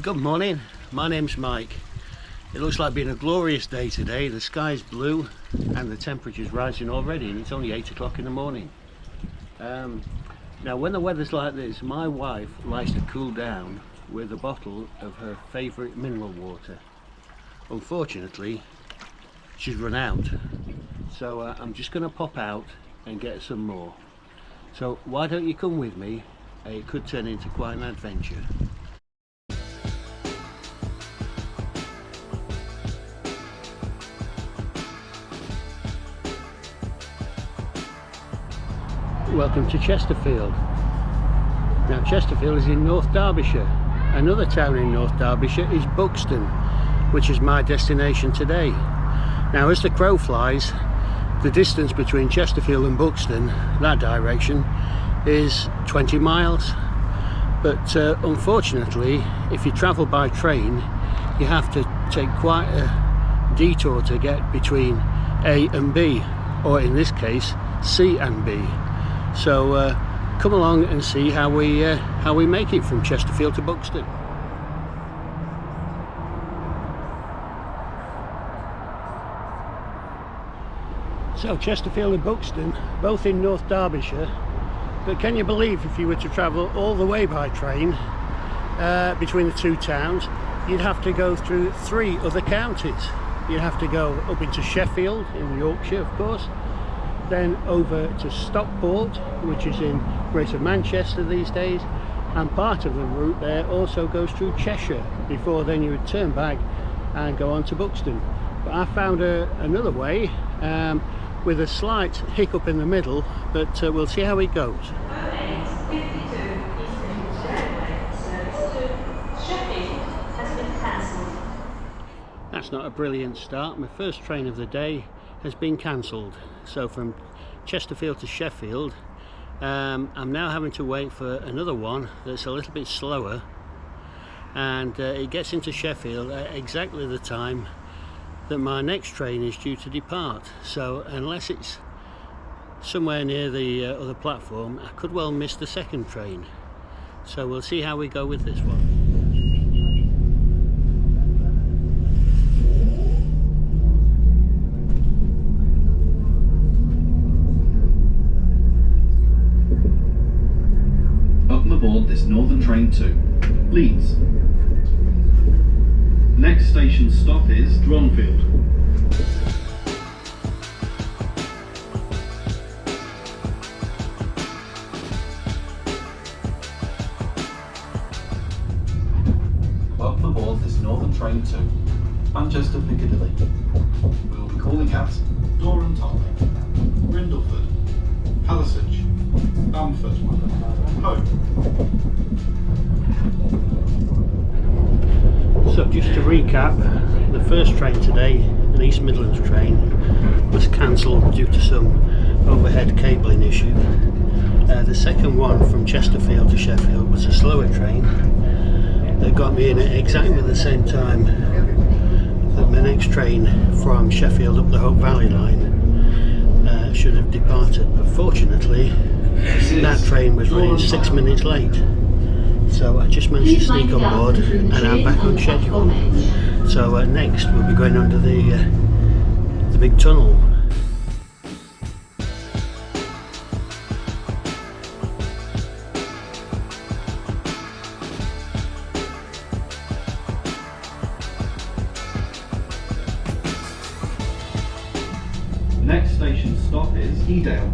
Good morning, my name's Mike. It looks like being a glorious day today. The sky's blue and the temperature's rising already, and it's only 8 o'clock in the morning. Now when the weather's like this, my wife likes to cool down with a bottle of her favourite mineral water. Unfortunately, she's run out, so I'm just going to pop out and get some more. So why don't you come with me? It could turn into quite an adventure. Welcome to Chesterfield. Now Chesterfield is in North Derbyshire. Another town in North Derbyshire is Buxton, which is my destination today. Now as the crow flies, the distance between Chesterfield and Buxton, that direction, is 20 miles. But unfortunately, if you travel by train, you have to take quite a detour to get between A and B, or in this case, C and B. So come along and see how we make it from Chesterfield to Buxton. So Chesterfield and Buxton, both in North Derbyshire, but can you believe if you were to travel all the way by train between the two towns, you'd have to go through 3 other counties. You'd have to go up into Sheffield in Yorkshire, of course, then over to Stockport, which is in Greater Manchester these days, and part of the route there also goes through Cheshire before then you would turn back and go on to Buxton. But I found another way with a slight hiccup in the middle, but we'll see how it goes. That's not a brilliant start. My first train of the day has been cancelled, so from Chesterfield to Sheffield I'm now having to wait for another one that's a little bit slower, and it gets into Sheffield at exactly the time that my next train is due to depart. So unless it's somewhere near the other platform, I could well miss the second train. So we'll see how we go with this one. Aboard this Northern train to Leeds. Next station stop is Dronfield. Welcome aboard this Northern train to Manchester Piccadilly. We will be calling at Dorrentall, Brindleford, Palisage, Bamford, Home. So just to recap, the first train today, an East Midlands train, was cancelled due to some overhead cabling issue. The second one from Chesterfield to Sheffield was a slower train that got me in at exactly the same time that my next train from Sheffield up the Hope Valley line should have departed, but fortunately that train was running 6 minutes late, so I just managed to sneak on board and I'm back on schedule. So next we'll be going under the big tunnel. Next station stop is Edale.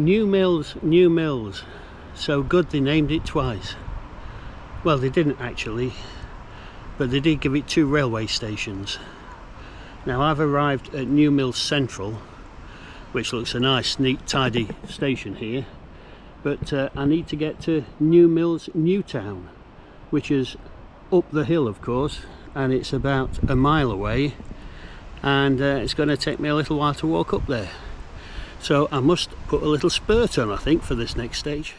New Mills. So good they named it twice. Well, they didn't actually, but they did give it 2 railway stations. Now I've arrived at New Mills Central, which looks a nice, neat, tidy station here, but I need to get to New Mills Newtown, which is up the hill, of course, and it's about a mile away, and it's going to take me a little while to walk up there. So I must put a little spurt on, I think, for this next stage.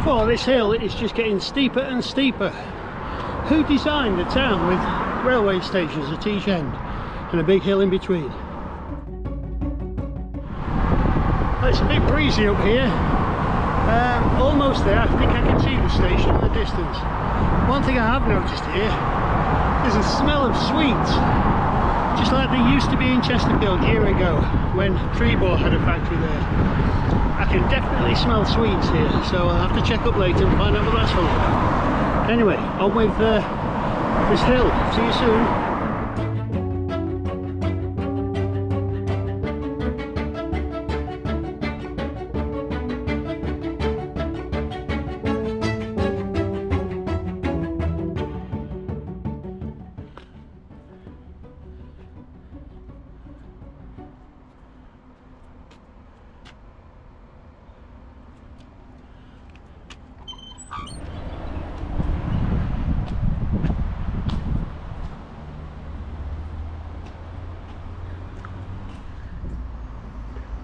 Oh, this hill is just getting steeper and steeper. Who designed a town with railway stations at each end and a big hill in between? It's a bit breezy up here. Almost there. I think I can see the station in the distance. One thing I have noticed here is a smell of sweets, just like there used to be in Chesterfield a year ago when Trebor had a factory there. I can definitely smell sweets here, so I'll have to check up later and find out what that's for. Anyway, on with this hill. See you soon.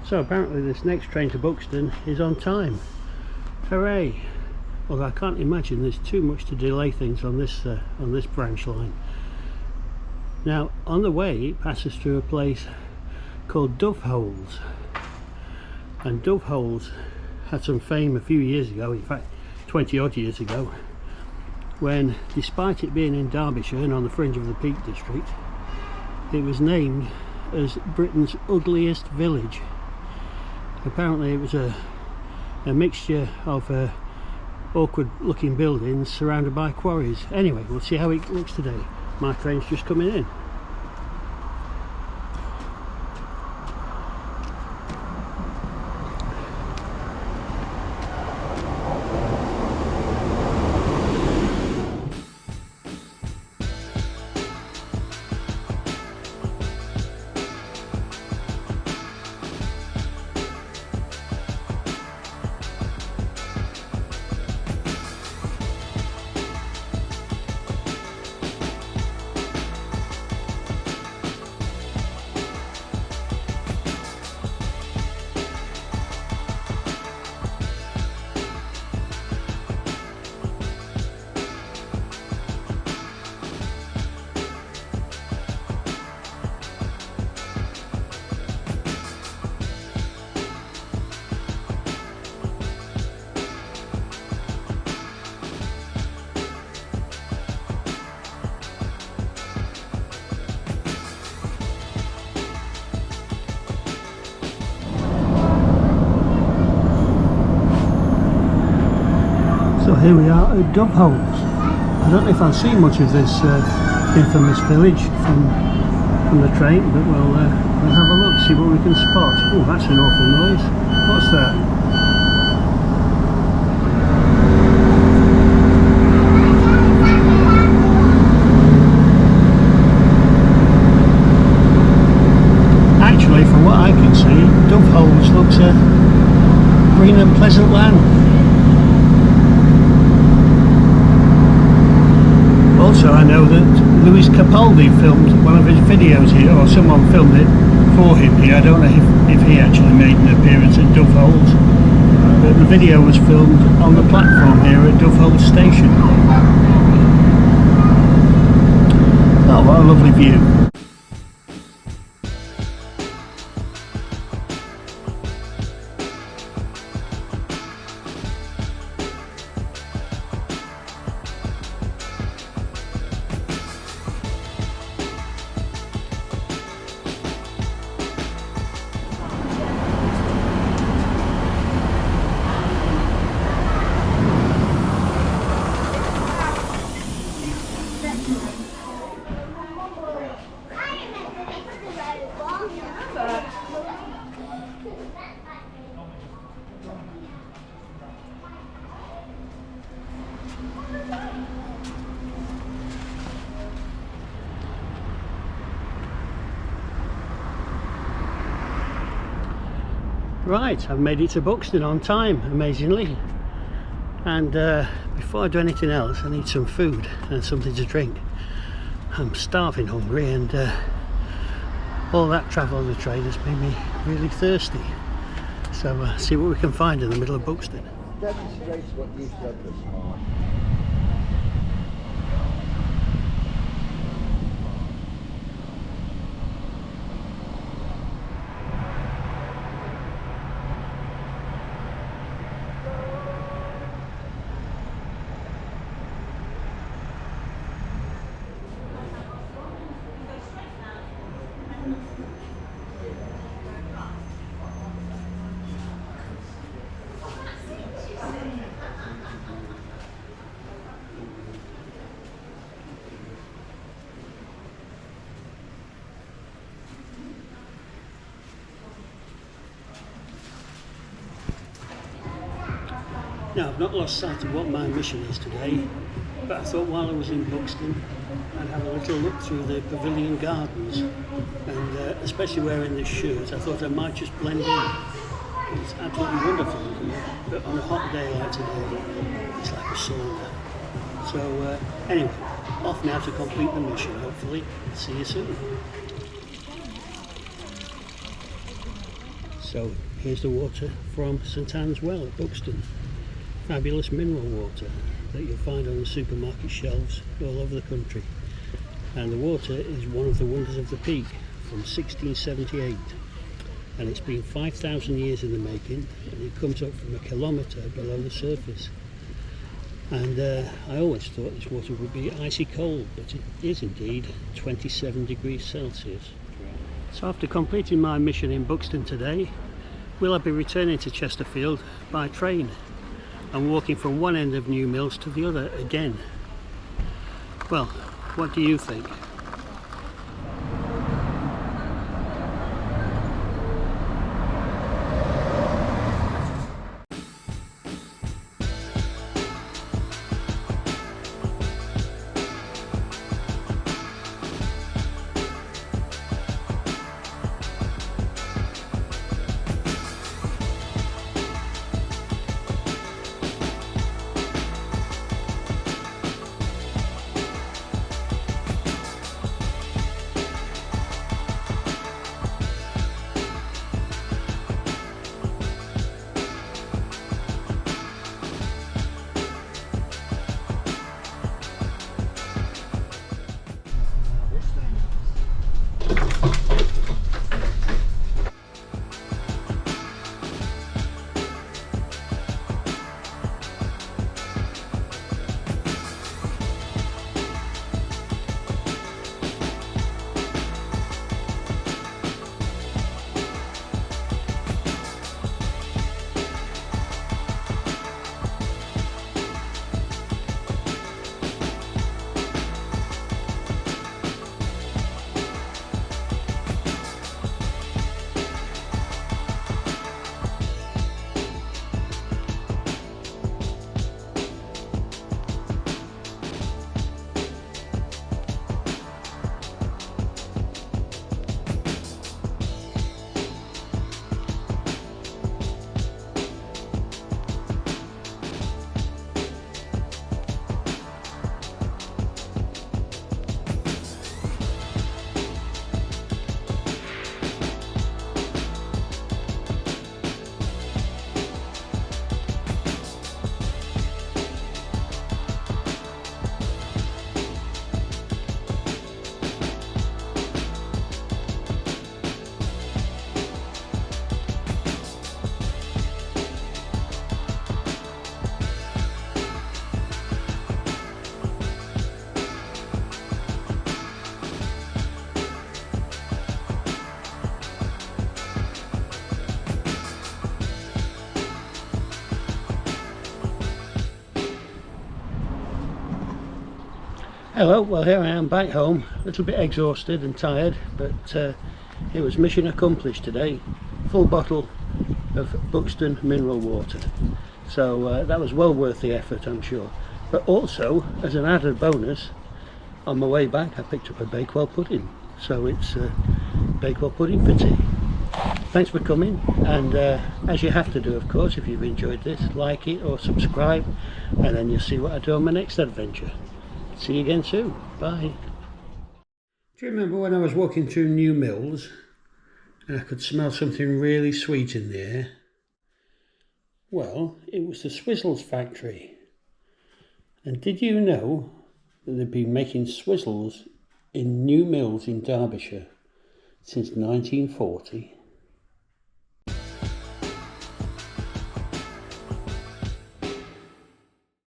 So apparently this next train to Buxton is on time. Hooray! Although I can't imagine there's too much to delay things on this branch line. Now on the way it passes through a place called Doveholes, and Doveholes had some fame a few years ago, in fact 20 odd years ago, when despite it being in Derbyshire and on the fringe of the Peak District, it was named as Britain's ugliest village. Apparently it was a mixture of awkward looking buildings surrounded by quarries. Anyway, we'll see how it looks today. My train's just coming in. So here we are at Doveholes. I don't know if I'll see much of this infamous village from the train, but we'll have a look, see what we can spot. Oh, that's an awful noise. What's that? Actually, from what I can see, Doveholes looks a green and pleasant land. Also, I know that Lewis Capaldi filmed one of his videos here, or someone filmed it for him here. I don't know if he actually made an appearance at Doveholes, but the video was filmed on the platform here at Doveholes Station. What a lovely view. Right, I've made it to Buxton on time, amazingly. And before I do anything else, I need some food and something to drink. I'm starving hungry, and all that travel on the train has made me really thirsty. So see what we can find in the middle of Buxton. Demonstrates what you've done this morning. Now, I've not lost sight of what my mission is today, but I thought while I was in Buxton I'd have a little look through the pavilion gardens, and especially wearing this shirt I thought I might just blend in. It's absolutely wonderful here, but on a hot day like today it's like a sauna. So anyway, off now to complete the mission, hopefully. See you soon. So here's the water from St Anne's Well at Buxton. Fabulous mineral water that you'll find on the supermarket shelves all over the country. And the water is one of the wonders of the peak from 1678. And it's been 5,000 years in the making, and it comes up from a kilometre below the surface. And I always thought this water would be icy cold, but it is indeed 27 degrees Celsius. So after completing my mission in Buxton today, will I be returning to Chesterfield by train and walking from one end of New Mills to the other again? Well, what do you think? Hello, well here I am back home, a little bit exhausted and tired, but it was mission accomplished today. Full bottle of Buxton mineral water. So that was well worth the effort, I'm sure. But also, as an added bonus, on my way back I picked up a Bakewell pudding. So it's Bakewell pudding for tea. Thanks for coming, and as you have to do, of course, if you've enjoyed this, like it or subscribe, and then you'll see what I do on my next adventure. See you again soon. Bye. Do you remember when I was walking through New Mills and I could smell something really sweet in the air? Well, it was the Swizzels factory. And did you know that they've been making Swizzels in New Mills in Derbyshire since 1940?